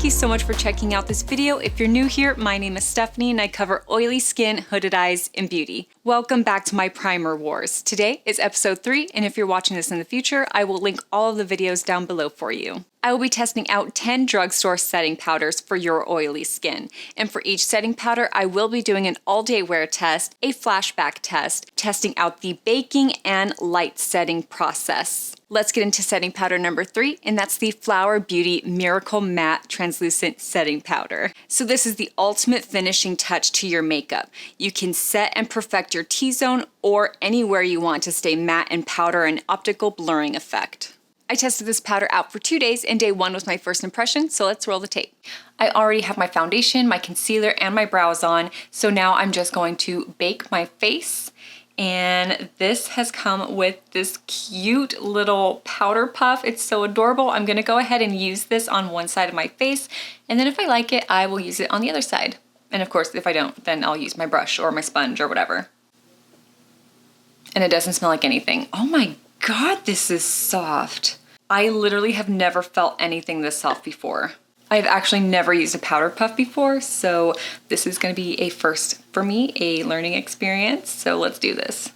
Thank you so much for checking out this video. If you're new here, my name is Stephanie and I cover oily skin, hooded eyes, and beauty. Welcome back to my primer wars. Today is episode 3, and if you're watching this in the future, I will link all of the videos down below for you. I will be testing out 10 drugstore setting powders for your oily skin. And for each setting powder, I will be doing an all-day wear test, a flashback test, testing out the baking and light setting process. Let's get into setting powder number 3, and that's the Flower Beauty Miracle Matte Translucent Setting Powder. So this is the ultimate finishing touch to your makeup. You can set and perfect your T-zone or anywhere you want to stay matte and powder an optical blurring effect. I tested this powder out for 2 days, and day 1 was my first impression, so let's roll the tape. I already have my foundation, my concealer, and my brows on, so now I'm just going to bake my face. And this has come with this cute little powder puff. It's so adorable. I'm gonna go ahead and use this on one side of my face, and then if I like it, I will use it on the other side. And of course, if I don't, then I'll use my brush or my sponge or whatever. And it doesn't smell like anything. Oh my God, this is soft. I literally have never felt anything this soft before. I've actually never used a powder puff before, so this is gonna be a first for me, a learning experience, so let's do this.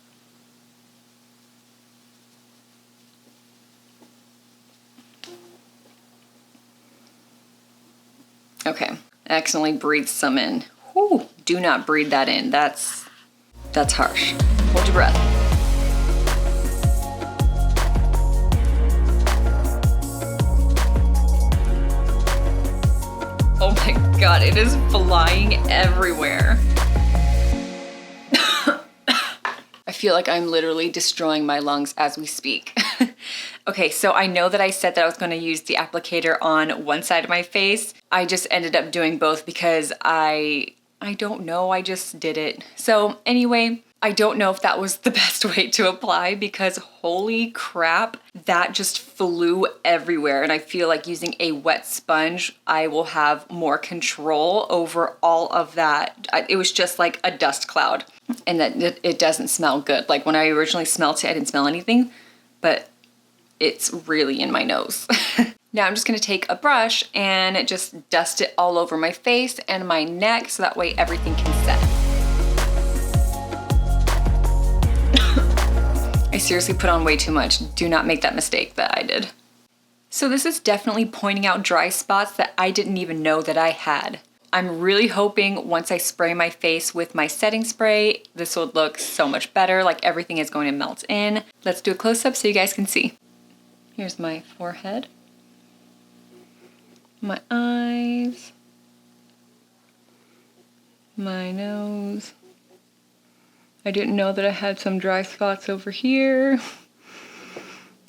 Okay, I accidentally breathed some in. Whew, do not breathe that in, that's harsh. Hold your breath. Oh my God, it is flying everywhere. I feel like I'm literally destroying my lungs as we speak. Okay, so I know that I said that I was gonna use the applicator on one side of my face. I just ended up doing both because I don't know, I just did it. So anyway, I don't know if that was the best way to apply because holy crap, that just flew everywhere. And I feel like using a wet sponge, I will have more control over all of that. It was just like a dust cloud, and that it doesn't smell good. Like when I originally smelled it, I didn't smell anything, but it's really in my nose. Now I'm just gonna take a brush and just dust it all over my face and my neck so that way everything can set. I seriously put on way too much. Do not make that mistake that I did. So this is definitely pointing out dry spots that I didn't even know that I had. I'm really hoping once I spray my face with my setting spray, this will look so much better, like everything is going to melt in. Let's do a close-up so you guys can see. Here's my forehead, my eyes, my nose. I didn't know that I had some dry spots over here.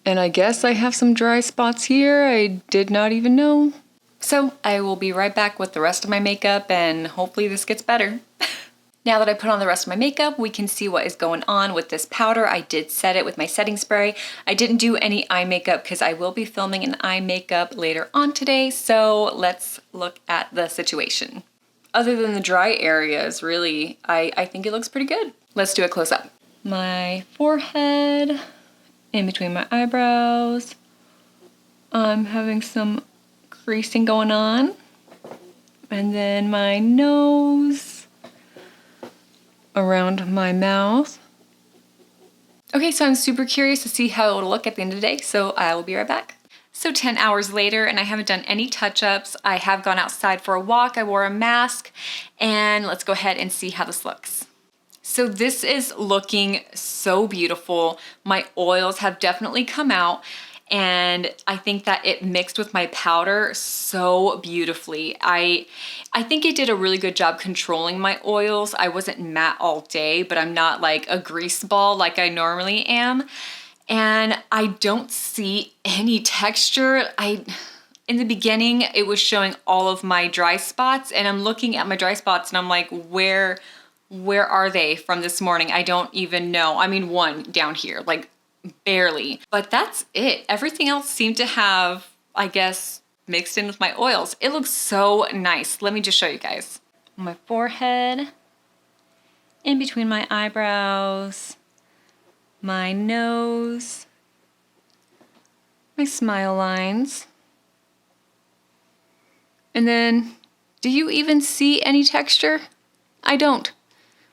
And I guess I have some dry spots here. I did not even know. So I will be right back with the rest of my makeup and hopefully this gets better. Now that I put on the rest of my makeup, we can see what is going on with this powder. I did set it with my setting spray. I didn't do any eye makeup because I will be filming an eye makeup later on today. So let's look at the situation. Other than the dry areas, really, I think it looks pretty good. Let's do a close-up. My forehead, in between my eyebrows. I'm having some creasing going on. And then my nose, around my mouth. Okay, so I'm super curious to see how it'll look at the end of the day, so I will be right back. So 10 hours later, and I haven't done any touch-ups. I have gone outside for a walk, I wore a mask, and let's go ahead and see how this looks. So this is looking so beautiful. My oils have definitely come out, and I think that it mixed with my powder so beautifully. I think it did a really good job controlling my oils. I wasn't matte all day, but I'm not like a grease ball like I normally am. And I don't see any texture. In the beginning, it was showing all of my dry spots, and I'm looking at my dry spots and I'm like, where are they from this morning? I don't even know. I mean, one down here, like barely, but that's it. Everything else seemed to have, I guess, mixed in with my oils. It looks so nice. Let me just show you guys. My forehead, in between my eyebrows, my nose, my smile lines, And then, do you even see any texture? I don't.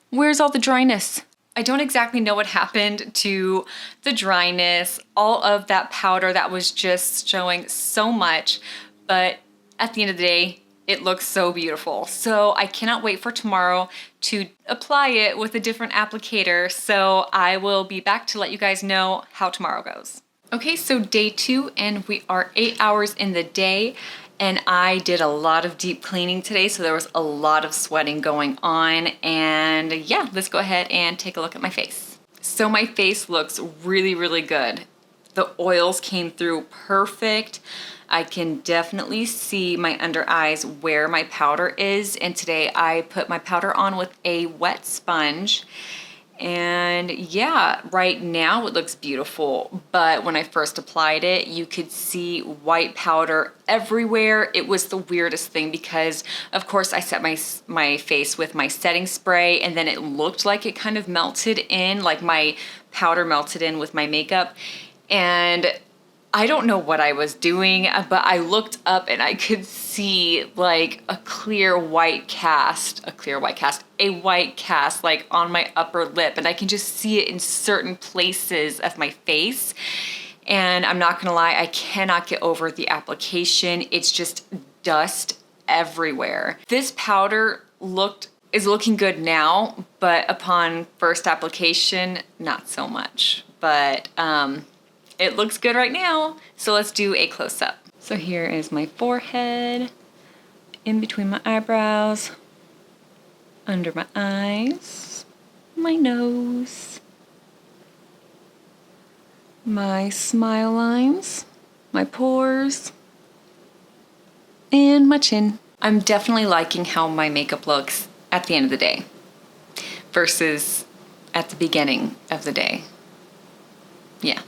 Where's all the dryness? I don't exactly know what happened to the dryness, all of that powder that was just showing so much, but at the end of the day, it looks so beautiful. So I cannot wait for tomorrow to apply it with a different applicator. So I will be back to let you guys know how tomorrow goes. Okay, so day 2, and we are 8 hours in the day. And I did a lot of deep cleaning today, so there was a lot of sweating going on. And yeah, let's go ahead and take a look at my face. So my face looks really, really good. The oils came through perfect. I can definitely see my under eyes where my powder is. And today I put my powder on with a wet sponge. And yeah, right now it looks beautiful, but when I first applied it, you could see white powder everywhere. It was the weirdest thing because, of course, I set my face with my setting spray, and then it looked like it kind of melted in, like my powder melted in with my makeup. And I don't know what I was doing, but I looked up and I could see like a white cast like on my upper lip, and I can just see it in certain places of my face. And I'm not gonna lie, I cannot get over the application. It's just dust everywhere. This powder is looking good now, but upon first application, not so much. But it looks good right now, so let's do a close-up. So here is my forehead, in between my eyebrows, under my eyes, my nose, my smile lines, my pores, and my chin. I'm definitely liking how my makeup looks at the end of the day versus at the beginning of the day. Yeah.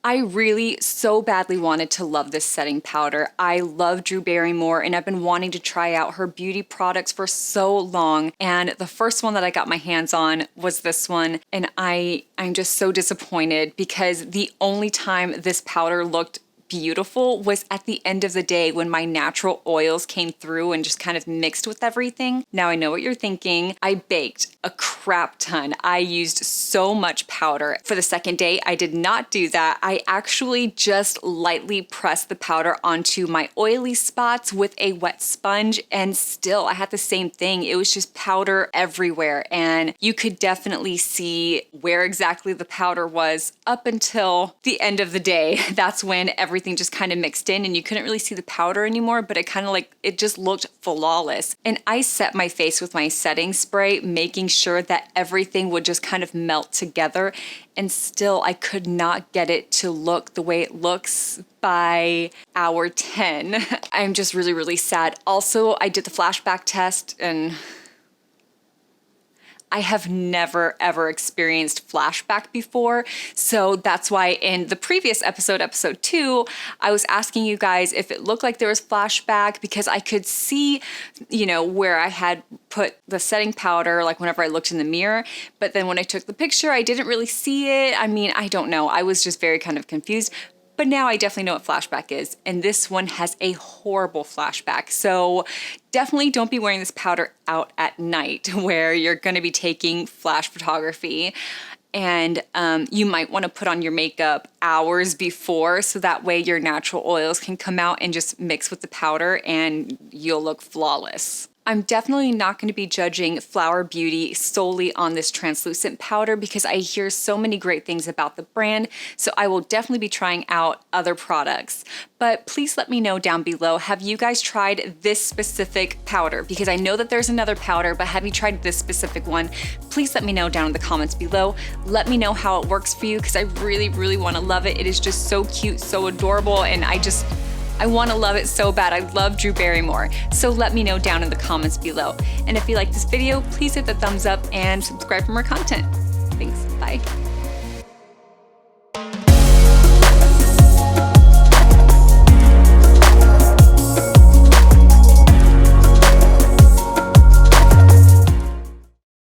I really so badly wanted to love this setting powder. I love Drew Barrymore, and I've been wanting to try out her beauty products for so long. And the first one that I got my hands on was this one. And I'm just so disappointed because the only time this powder looked beautiful was at the end of the day when my natural oils came through and just kind of mixed with everything. Now I know what you're thinking. I baked a crap ton. I used so much powder. For the second day, I did not do that. I actually just lightly pressed the powder onto my oily spots with a wet sponge, and still I had the same thing. It was just powder everywhere, and you could definitely see where exactly the powder was up until the end of the day. That's when everything just kind of mixed in and you couldn't really see the powder anymore, but it just looked flawless. And I set my face with my setting spray, making sure that everything would just kind of melt together, and still I could not get it to look the way it looks by hour 10. I'm just really, really sad. Also, I did the flashback test, and I have never ever experienced flashback before. So that's why in the previous episode, episode 2, I was asking you guys if it looked like there was flashback, because I could see, where I had put the setting powder, like whenever I looked in the mirror. But then when I took the picture, I didn't really see it. I mean, I don't know. I was just very kind of confused. But now I definitely know what flashback is, and this one has a horrible flashback. So definitely don't be wearing this powder out at night where you're gonna be taking flash photography. And you might wanna put on your makeup hours before, so that way your natural oils can come out and just mix with the powder and you'll look flawless. I'm definitely not going to be judging Flower Beauty solely on this translucent powder because I hear so many great things about the brand, so I will definitely be trying out other products. But please let me know down below, have you guys tried this specific powder? Because I know that there's another powder, but have you tried this specific one? Please let me know down in the comments below. Let me know how it works for you, because I really, really want to love it. It is just so cute, so adorable, and I want to love it so bad. I love Drew Barrymore. So let me know down in the comments below. And if you like this video, please hit the thumbs up and subscribe for more content. Thanks, bye.